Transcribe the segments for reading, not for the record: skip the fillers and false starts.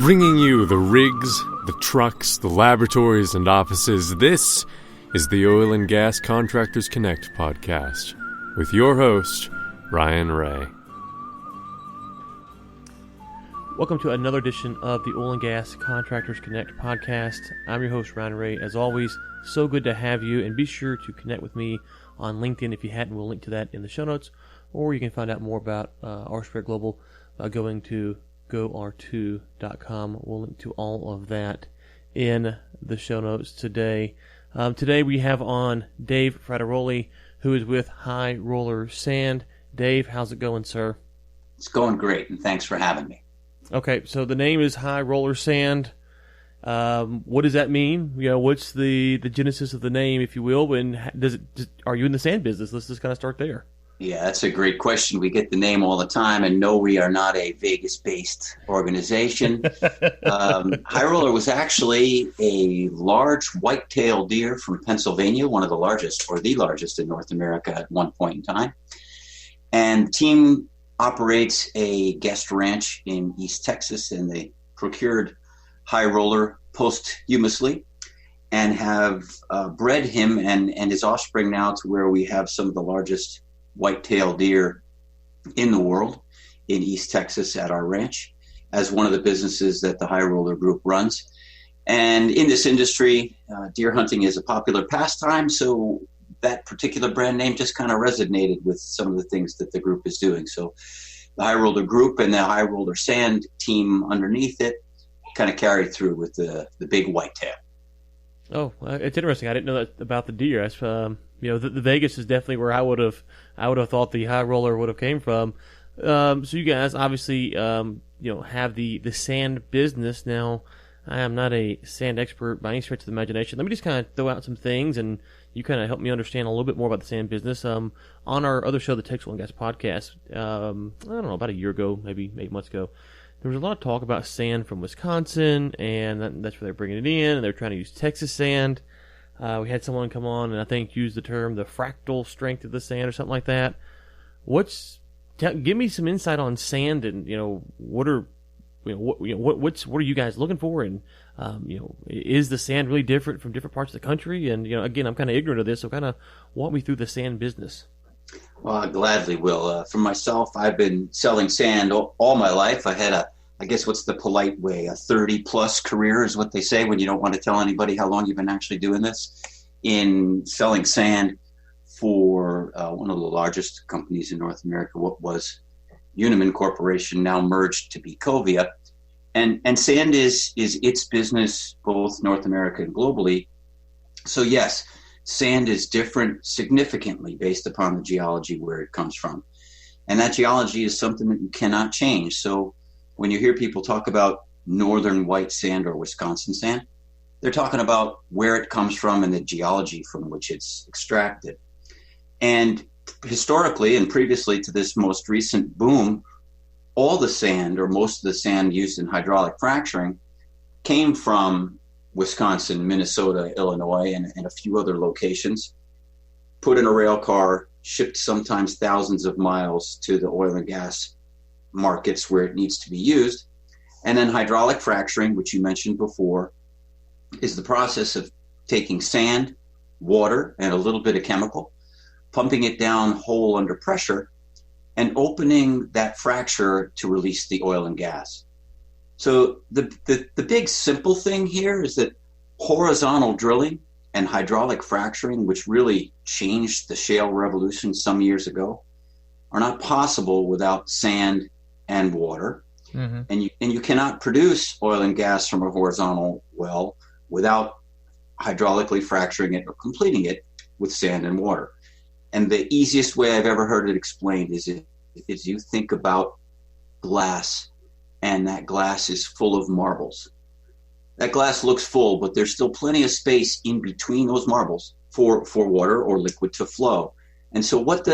Bringing you the rigs, the trucks, the laboratories, and offices, this is the Oil and Gas Contractors Connect podcast with your host, Ryan Ray. Welcome to another edition of the Oil and Gas Contractors Connect podcast. I'm your host, Ryan Ray. As always, so good to have you, and be sure to connect with me on LinkedIn if you hadn't. We'll link to that in the show notes, or you can find out more about R2 Global by going to GoR2.com. We'll link to all of that in the show notes today. Today we have on Dave Frattaroli, who is with High Roller Sand. Dave, how's it going, sir? It's going great, and thanks for having me. Okay, so the name is High Roller Sand. What does that mean? You know, what's the genesis of the name, if you will, and are you in the sand business? Let's just kind of start there. Yeah, that's a great question. We get the name all the time, and no, we are not a Vegas-based organization. High Roller was actually a large white-tailed deer from Pennsylvania, one of the largest, or the largest in North America at one point in time. And the team operates a guest ranch in East Texas, and they procured High Roller posthumously and have bred him and his offspring now to where we have some of the largest white-tailed deer in the world in East Texas at our ranch as one of the businesses that the High Roller Group runs. And in this industry, deer hunting is a popular pastime, so that particular brand name just kind of resonated with some of the things that the group is doing. So the High Roller Group and the High Roller Sand team underneath it kind of carried through with the big whitetail. Oh, it's interesting. I didn't know that about the deer. The Vegas is definitely where I would have thought the High Roller would have came from. So you guys obviously have the sand business. Now, I am not a sand expert by any stretch of the imagination. Let me just kind of throw out some things, and you kind of help me understand a little bit more about the sand business. On our other show, the Texas Oil and Gas podcast, I don't know, about a year ago, maybe 8 months ago, there was a lot of talk about sand from Wisconsin, and that's where they're bringing it in, and they're trying to use Texas sand. We had someone come on and I think use the term the fractal strength of the sand or something like that. Give me some insight on sand, and what are you guys looking for, and is the sand really different from different parts of the country? And again, I'm kind of ignorant of this, so kind of walk me through the sand business. Well, I gladly will. For myself, I've been selling sand all my life. I had I guess what's the polite way, a 30-plus career is what they say when you don't want to tell anybody how long you've been actually doing this, in selling sand for one of the largest companies in North America, what was Uniman Corporation, now merged to be Covia. And sand is its business, both North America and globally. So yes, sand is different significantly based upon the geology where it comes from. And that geology is something that you cannot change. So when you hear people talk about northern white sand or Wisconsin sand, they're talking about where it comes from and the geology from which it's extracted. And historically and previously to this most recent boom, all the sand, or most of the sand used in hydraulic fracturing, came from Wisconsin, Minnesota, Illinois, and a few other locations, put in a rail car, shipped sometimes thousands of miles to the oil and gas markets where it needs to be used. And then hydraulic fracturing, which you mentioned before, is the process of taking sand, water, and a little bit of chemical, pumping it down whole under pressure, and opening that fracture to release the oil and gas. So the big simple thing here is that horizontal drilling and hydraulic fracturing, which really changed the shale revolution some years ago, are not possible without sand and water. Mm-hmm. And you cannot produce oil and gas from a horizontal well without hydraulically fracturing it or completing it with sand and water. And the easiest way I've ever heard it explained is you think about glass, and that glass is full of marbles. That glass looks full, but there's still plenty of space in between those marbles for water or liquid to flow. And so what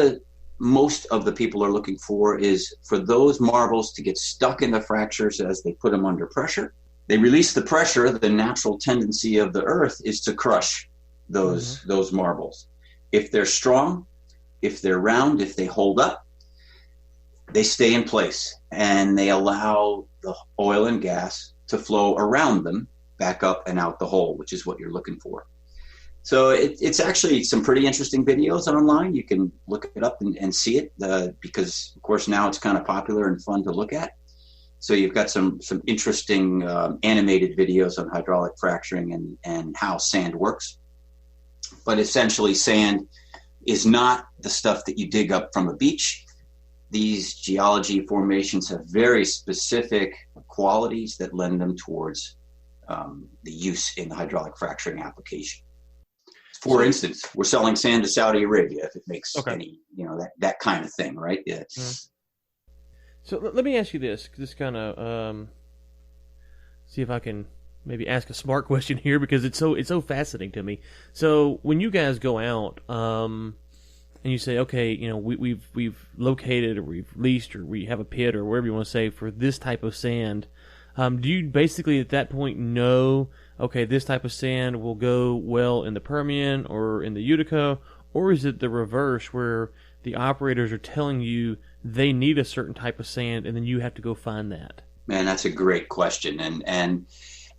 most of the people are looking for is for those marbles to get stuck in the fractures as they put them under pressure. They release the pressure. The natural tendency of the earth is to crush. those marbles. If they're strong, if they're round, if they hold up, they stay in place and they allow the oil and gas to flow around them back up and out the hole, which is what you're looking for. So it's actually some pretty interesting videos online. You can look it up and see it because, of course, now it's kind of popular and fun to look at. So you've got some interesting animated videos on hydraulic fracturing and how sand works. But essentially, sand is not the stuff that you dig up from a beach. These geology formations have very specific qualities that lend them towards the use in the hydraulic fracturing application. For instance, we're selling sand to Saudi Arabia, if it makes any, that kind of thing, right? Yeah. So let me ask you this, just kind of see if I can maybe ask a smart question here, because it's so fascinating to me. So when you guys go out and you say, okay, we've located or we've leased or we have a pit or wherever you want to say for this type of sand, do you basically at that point know, okay, this type of sand will go well in the Permian or in the Utica, or is it the reverse where the operators are telling you they need a certain type of sand and then you have to go find that? Man, that's a great question. And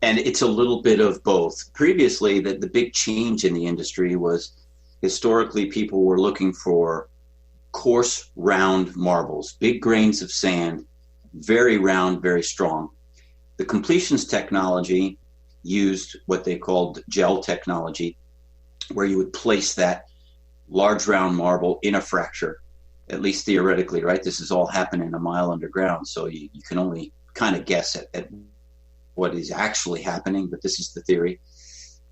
it's a little bit of both. Previously, the big change in the industry was historically people were looking for coarse, round marbles, big grains of sand, very round, very strong. The completions technology used what they called gel technology, where you would place that large round marble in a fracture, at least theoretically, right? This is all happening a mile underground, so you can only kind of guess at what is actually happening, but this is the theory.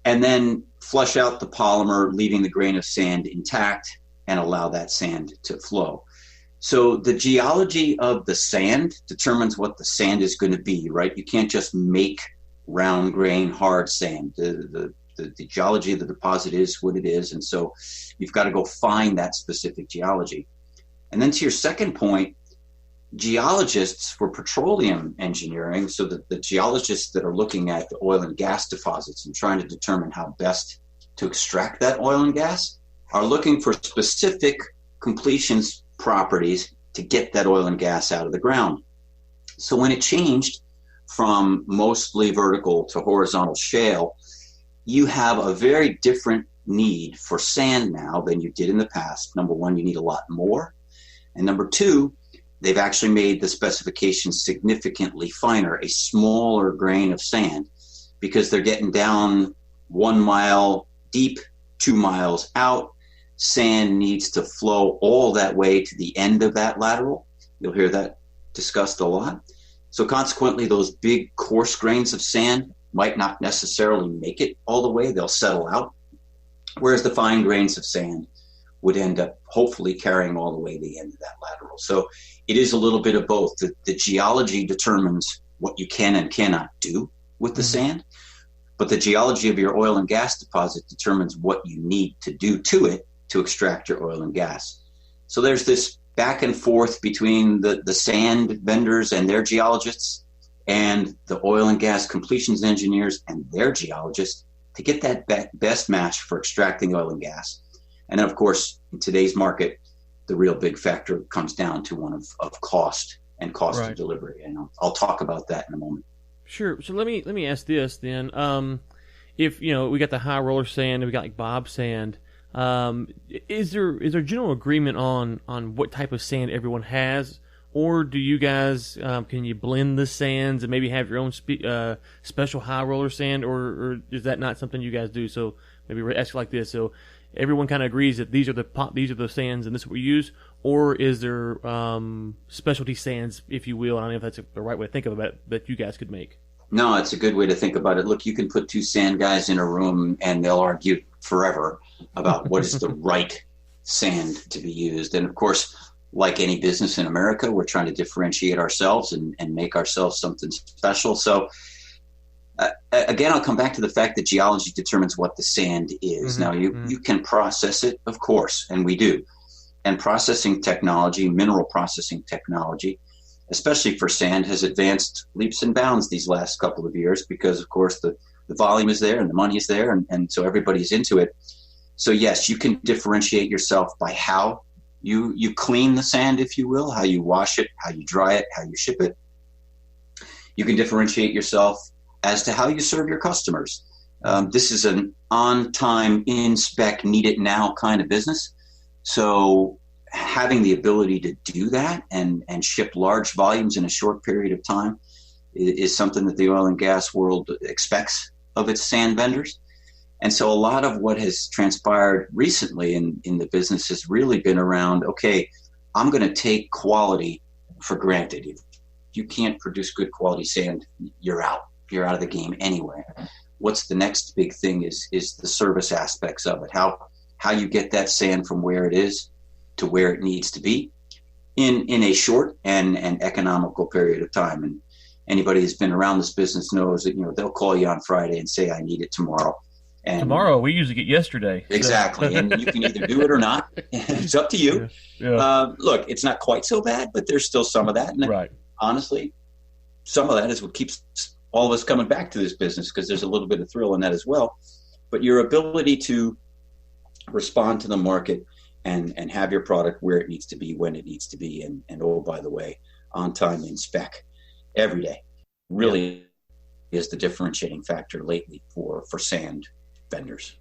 And then flush out the polymer, leaving the grain of sand intact, and allow that sand to flow. So the geology of the sand determines what the sand is going to be, right? You can't just make round grain, hard sand. The geology of the deposit is what it is, and so you've got to go find that specific geology. And then to your second point, geologists for petroleum engineering, so that the geologists that are looking at the oil and gas deposits and trying to determine how best to extract that oil and gas, are looking for specific completions properties to get that oil and gas out of the ground. So when it changed from mostly vertical to horizontal shale, you have a very different need for sand now than you did in the past. Number one, you need a lot more. And number two, they've actually made the specifications significantly finer, a smaller grain of sand, because they're getting down 1 mile deep, 2 miles out. Sand needs to flow all that way to the end of that lateral. You'll hear that discussed a lot. So consequently, those big coarse grains of sand might not necessarily make it all the way. They'll settle out. Whereas the fine grains of sand would end up hopefully carrying all the way to the end of that lateral. So it is a little bit of both. The geology determines what you can and cannot do with the sand, but the geology of your oil and gas deposit determines what you need to do to it to extract your oil and gas. So there's this back and forth between the sand vendors and their geologists and the oil and gas completions engineers and their geologists to get that best match for extracting oil and gas. And then, of course, in today's market, the real big factor comes down to one of cost and cost of delivery. And I'll talk about that in a moment. Sure. So let me ask this then. If we got the high roller sand and we got like Bob sand, is there general agreement on what type of sand everyone has, or do you guys can you blend the sands and maybe have your own special high roller sand, or is that not something you guys do? So maybe ask it like this: so everyone kind of agrees that these are the sands and this is what we use, or is there specialty sands, if you will? I don't know if that's the right way to think of it, that you guys could make. No, it's a good way to think about it. Look, you can put two sand guys in a room and they'll argue forever about what is the right sand to be used. And of course, like any business in America, we're trying to differentiate ourselves and make ourselves something special. So again, I'll come back to the fact that geology determines what the sand is. Now, you can process it, of course, and we do. And processing technology, mineral processing technology, especially for sand, has advanced leaps and bounds these last couple of years because, of course, the the volume is there and the money is there, and so everybody's into it. So yes, you can differentiate yourself by how you clean the sand, if you will, how you wash it, how you dry it, how you ship it. You can differentiate yourself as to how you serve your customers. This is an on-time, in-spec, need-it-now kind of business. So having the ability to do that and ship large volumes in a short period of time is something that the oil and gas world expects of its sand vendors. And so a lot of what has transpired recently in the business has really been around, okay, I'm going to take quality for granted. If you can't produce good quality sand, you're out. You're out of the game anyway. What's the next big thing is the service aspects of it, how you get that sand from where it is to where it needs to be in a short and economical period of time. And anybody who's been around this business knows that, they'll call you on Friday and say, I need it tomorrow. And tomorrow, we usually get yesterday. Exactly. And you can either do it or not. It's up to you. Yeah. Look, it's not quite so bad, but there's still some of that. And right. Honestly, some of that is what keeps all of us coming back to this business, because there's a little bit of thrill in that as well. But your ability to respond to the market and have your product where it needs to be, when it needs to be, and oh, by the way, on time, in spec, every day, really is the differentiating factor lately for sand vendors.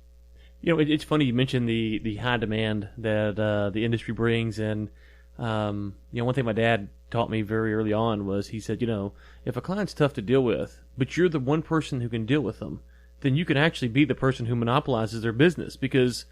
It's funny you mentioned the high demand that the industry brings, and one thing my dad taught me very early on was, he said, if a client's tough to deal with, but you're the one person who can deal with them, then you can actually be the person who monopolizes their business, because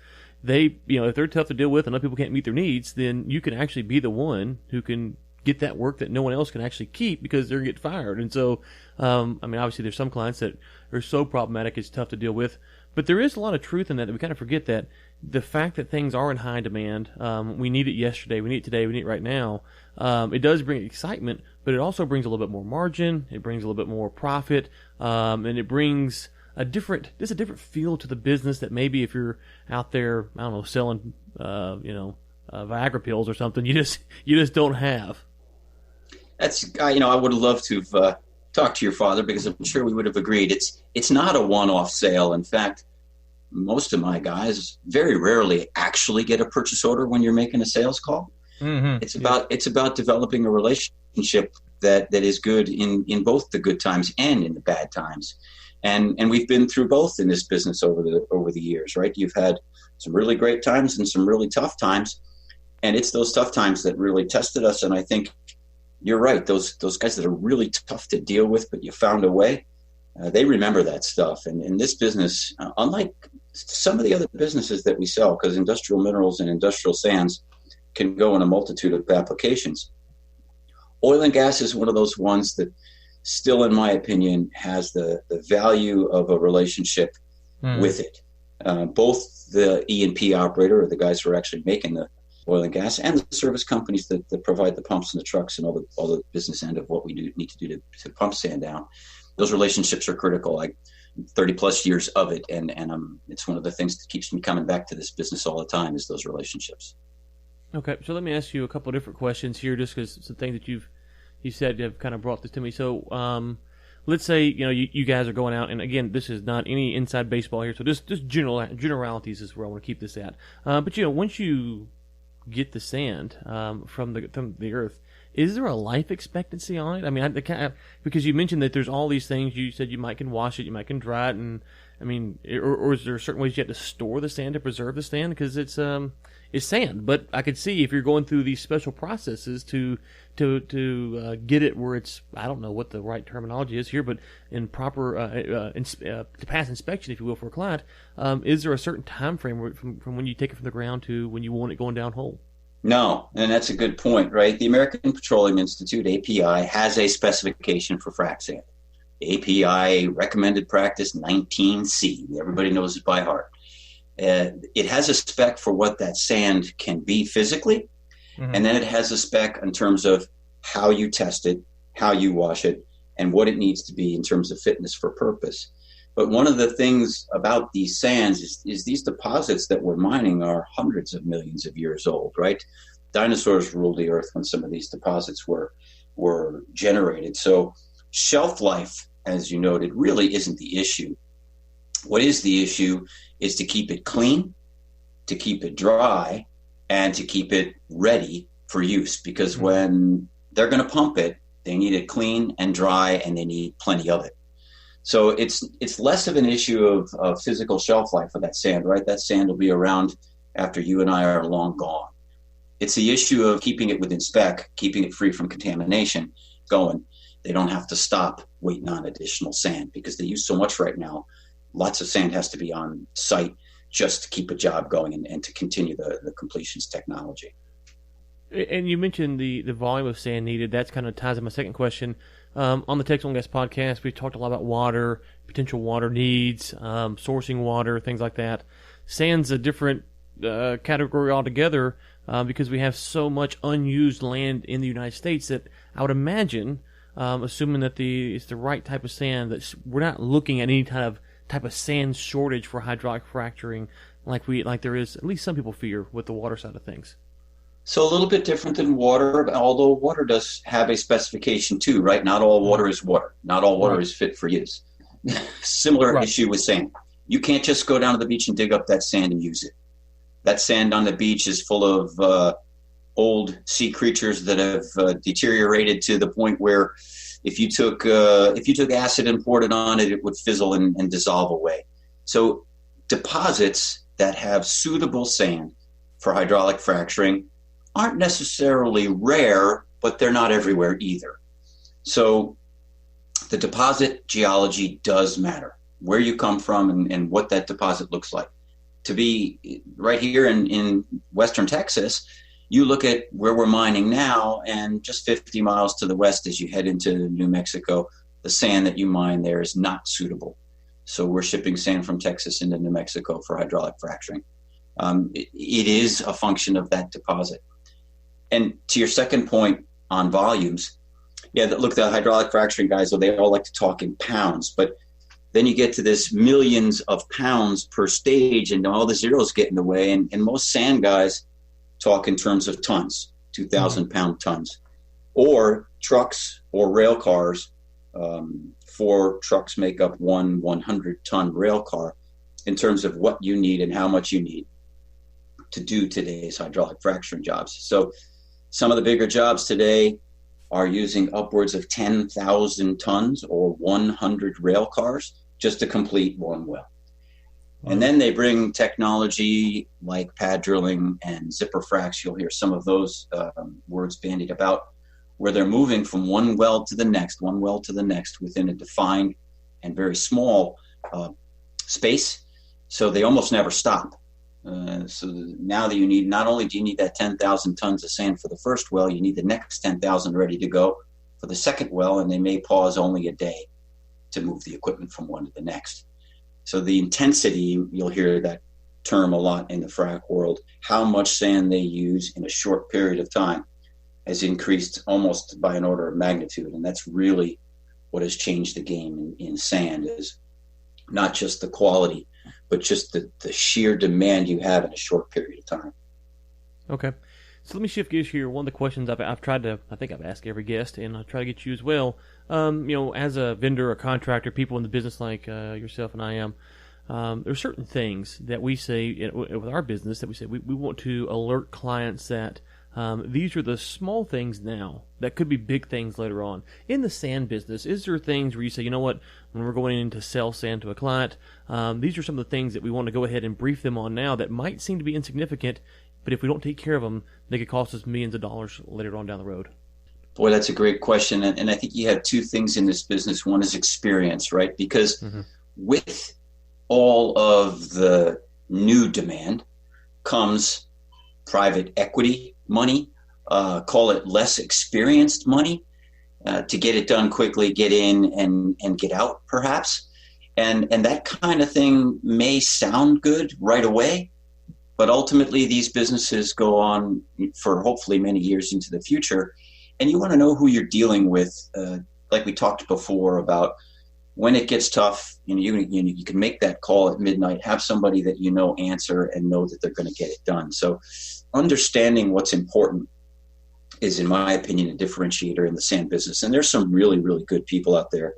they, if they're tough to deal with and other people can't meet their needs, then you can actually be the one who can get that work that no one else can actually keep, because they're going to get fired. And so, obviously there's some clients that are so problematic it's tough to deal with, but there is a lot of truth in that we kind of forget that the fact that things are in high demand, we need it yesterday, we need it today, we need it right now, it does bring excitement, but it also brings a little bit more margin, it brings a little bit more profit, and it brings a different feel to the business that maybe if you're out there, I don't know, selling, Viagra pills or something, you just don't have. That's, I would have loved to have talked to your father, because I'm sure we would have agreed. It's not a one-off sale. In fact, most of my guys very rarely actually get a purchase order when you're making a sales call. Mm-hmm. It's about developing a relationship that is good in both the good times and in the bad times. And we've been through both in this business over the years, right? You've had some really great times and some really tough times, and it's those tough times that really tested us. And I think you're right. Those guys that are really tough to deal with, but you found a way, they remember that stuff. And in this business, unlike some of the other businesses that we sell, because industrial minerals and industrial sands can go in a multitude of applications, oil and gas is one of those ones that still, in my opinion, has the value of a relationship with it. Both the E&P operator, or the guys who are actually making the oil and gas, and the service companies that provide the pumps and the trucks and all the business end of what we need to do to pump sand down. Those relationships are critical. Like 30 plus years of it, and it's one of the things that keeps me coming back to this business all the time, is those relationships. Okay, so let me ask you a couple of different questions here, just because it's the thing that you said have kind of brought this to me. So let's say you guys are going out, and again, this is not any inside baseball here, so just generalities is where I want to keep this at. But once you get the sand from the earth, is there a life expectancy on it? I mean, because you mentioned that there's all these things. You said you can wash it, you can dry it, and I mean, or is there certain ways you have to store the sand to preserve the sand, because it's sand? But I could see if you're going through these special processes to get it where it's, I don't know what the right terminology is here, but in proper to pass inspection, if you will, for a client, is there a certain time frame from when you take it from the ground to when you want it going down hole? No, and that's a good point, right? The American Petroleum Institute, API, has a specification for frac sand. API recommended practice 19C. Everybody knows it by heart. It has a spec for what that sand can be physically, and then it has a spec in terms of how you test it, how you wash it, and what it needs to be in terms of fitness for purpose. But one of the things about these sands is these deposits that we're mining are hundreds of millions of years old, right? Dinosaurs ruled the earth when some of these deposits were generated. So shelf life, as you noted, really isn't the issue. What is the issue is to keep it clean, to keep it dry, and to keep it ready for use. Because when they're going to pump it, they need it clean and dry, and they need plenty of it. So it's less of an issue of physical shelf life for that sand, right? That sand will be around after you and I are long gone. It's the issue of keeping it within spec, keeping it free from contamination going. They don't have to stop waiting on additional sand because they use so much right now. Lots of sand has to be on site just to keep a job going and to continue the completions technology. And you mentioned the volume of sand needed. That's kind of ties in my second question. On the Texas Oil and Gas podcast, we talked a lot about water, potential water needs, sourcing water, things like that. Sand's a different category altogether because we have so much unused land in the United States that I would imagine, assuming that it's the right type of sand, that we're not looking at any type of sand shortage for hydraulic fracturing like there is, at least some people fear, with the water side of things. So a little bit different than water, although water does have a specification too, right? Not all water is water. Not all water is fit for use. Similar issue with sand. You can't just go down to the beach and dig up that sand and use it. That sand on the beach is full of old sea creatures that have deteriorated to the point where if you took acid and poured it on it, it would fizzle and dissolve away. So deposits that have suitable sand for hydraulic fracturing aren't necessarily rare, but they're not everywhere either. So the deposit geology does matter, where you come from and what that deposit looks like. To be right here in western Texas, you look at where we're mining now, and just 50 miles to the west as you head into New Mexico, the sand that you mine there is not suitable. So we're shipping sand from Texas into New Mexico for hydraulic fracturing. It is a function of that deposit. And to your second point on volumes, look, the hydraulic fracturing guys, they all like to talk in pounds, but then you get to this millions of pounds per stage and all the zeros get in the way. And most sand guys talk in terms of tons, 2,000 pound tons, or trucks or rail cars. 4 trucks make up one 100-ton rail car in terms of what you need and how much you need to do today's hydraulic fracturing jobs. So some of the bigger jobs today are using upwards of 10,000 tons or 100 rail cars just to complete one well. And then they bring technology like pad drilling and zipper fracs. You'll hear some of those words bandied about, where they're moving from one well to the next within a defined and very small space. So they almost never stop. So now that not only do you need that 10,000 tons of sand for the first well, you need the next 10,000 ready to go for the second well, and they may pause only a day to move the equipment from one to the next. So the intensity, you'll hear that term a lot in the frac world, how much sand they use in a short period of time has increased almost by an order of magnitude. And that's really what has changed the game in sand, is not just the quality, but just the sheer demand you have in a short period of time. Okay. So let me shift gears here. One of the questions I think I've asked every guest, and I'll try to get you as well. As a vendor or contractor, people in the business like yourself and I am, there are certain things that we say with our business that we say we want to alert clients that these are the small things now that could be big things later on. In the sand business, is there things where you say, you know what, when we're going in to sell sand to a client, these are some of the things that we want to go ahead and brief them on now that might seem to be insignificant, but if we don't take care of them, they could cost us millions of dollars later on down the road? Boy, that's a great question. And I think you have two things in this business. One is experience, right? Because with all of the new demand comes private equity money, call it less experienced money, to get it done quickly, get in and get out perhaps. And that kind of thing may sound good right away, but ultimately these businesses go on for hopefully many years into the future. And you want to know who you're dealing with, like we talked before about when it gets tough. You can make that call at midnight, have somebody that you know answer and know that they're going to get it done. So understanding what's important is, in my opinion, a differentiator in the sand business. And there's some really, really good people out there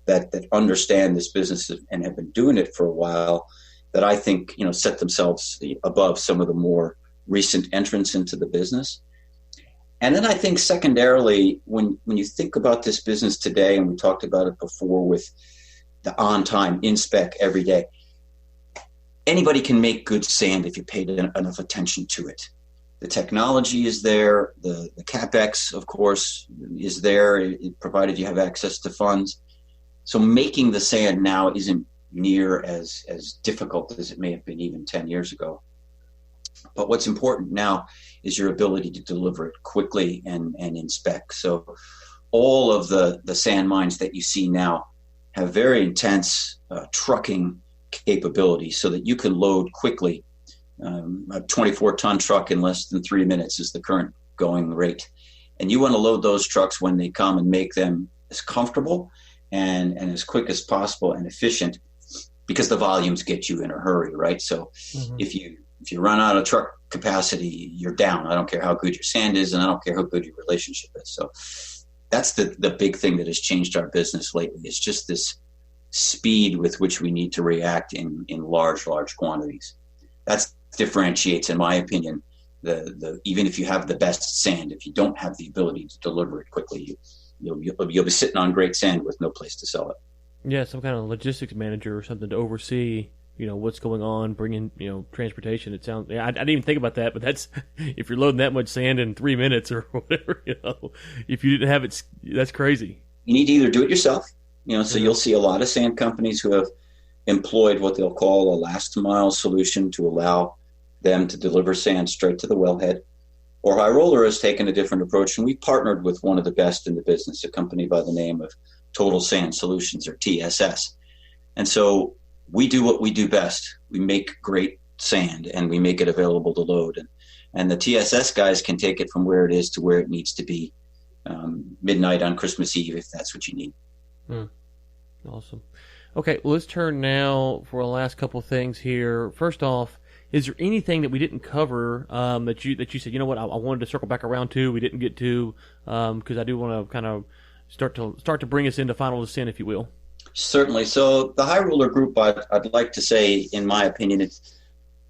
that understand this business and have been doing it for a while, that I think, set themselves above some of the more recent entrants into the business. And then I think secondarily, when you think about this business today, and we talked about it before with the on-time, in-spec every day, anybody can make good sand if you paid enough attention to it. The technology is there. The CapEx, of course, is there, provided you have access to funds. So making the sand now isn't near as difficult as it may have been even 10 years ago. But what's important now is your ability to deliver it quickly and in spec. So all of the sand mines that you see now have very intense trucking capability so that you can load quickly. A 24-ton truck in less than 3 minutes is the current going rate. And you want to load those trucks when they come and make them as comfortable and as quick as possible and efficient, because the volumes get you in a hurry, right? So if you run out of truck capacity, you're down. I don't care how good your sand is, and I don't care how good your relationship is. So that's the big thing that has changed our business lately. It's just this speed with which we need to react in large quantities. That differentiates, in my opinion, the even if you have the best sand, if you don't have the ability to deliver it quickly, you'll be sitting on great sand with no place to sell it. Yeah, some kind of logistics manager or something to oversee, what's going on, bringing, transportation. It sounds, I didn't even think about that, but that's, if you're loading that much sand in 3 minutes or whatever, if you didn't have it, that's crazy. You need to either do it yourself, so you'll see a lot of sand companies who have employed what they'll call a last mile solution to allow them to deliver sand straight to the wellhead. Or High Roller has taken a different approach, and we partnered with one of the best in the business, a company by the name of Total Sand Solutions, or TSS. And so we do what we do best. We make great sand, and we make it available to load. And the TSS guys can take it from where it is to where it needs to be, midnight on Christmas Eve, if that's what you need. Awesome. Okay, well, let's turn now for our last couple of things here. First off, is there anything that we didn't cover that you said, I wanted to circle back around to, we didn't get to, because I do want to kind of start to bring us into Final Descent, if you will. Certainly. So the High Roller Group, I'd like to say, in my opinion, it's,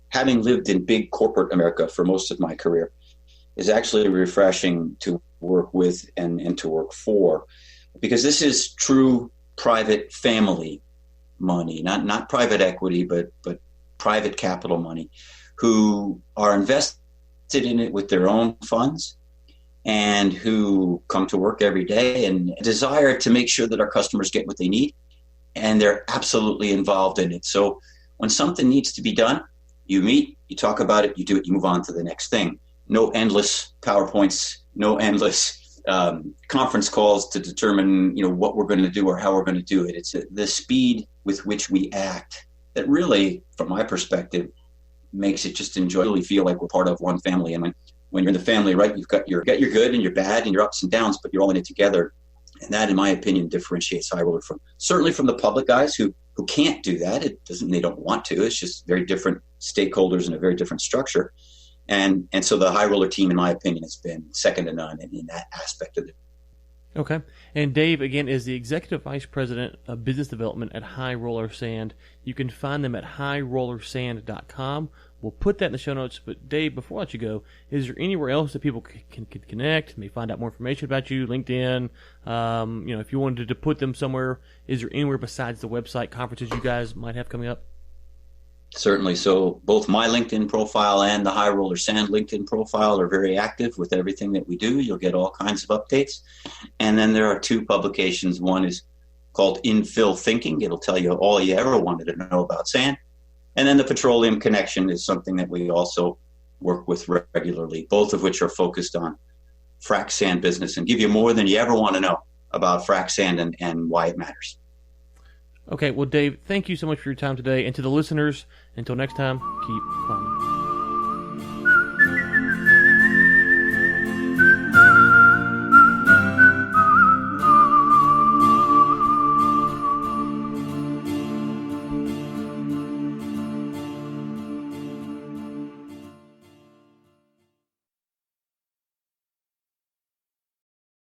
having lived in big corporate America for most of my career, is actually refreshing to work with and to work for, because this is true private family money, not private equity, but private capital money, who are invested in it with their own funds and who come to work every day and desire to make sure that our customers get what they need, and they're absolutely involved in it. So when something needs to be done, you meet, you talk about it, you do it, you move on to the next thing. No endless PowerPoints, no endless conference calls to determine, what we're going to do or how we're going to do it. It's the speed with which we act that really, from my perspective, makes it just enjoyably feel like we're part of one family. And when you're in the family, right, you've got your good and your bad and your ups and downs, but you're all in it together. And that, in my opinion, differentiates High Roller certainly from the public guys who can't do that. It doesn't, they don't want to. It's just very different stakeholders and a very different structure. And so the High Roller team, in my opinion, has been second to none in that aspect of it. Okay. And Dave, again, is the Executive Vice President of Business Development at High Roller Sand. You can find them at highrollersand.com. We'll put that in the show notes. But Dave, before I let you go, is there anywhere else that people can connect, may find out more information about you, LinkedIn? If you wanted to put them somewhere, is there anywhere besides the website, conferences you guys might have coming up? Certainly. So both my LinkedIn profile and the High Roller Sand LinkedIn profile are very active with everything that we do. You'll get all kinds of updates. And then there are two publications. One is called Infill Thinking. It'll tell you all you ever wanted to know about sand. And then the Petroleum Connection is something that we also work with regularly, both of which are focused on frac sand business and give you more than you ever want to know about frac sand and why it matters. Okay, well, Dave, thank you so much for your time today. And to the listeners, until next time, keep climbing.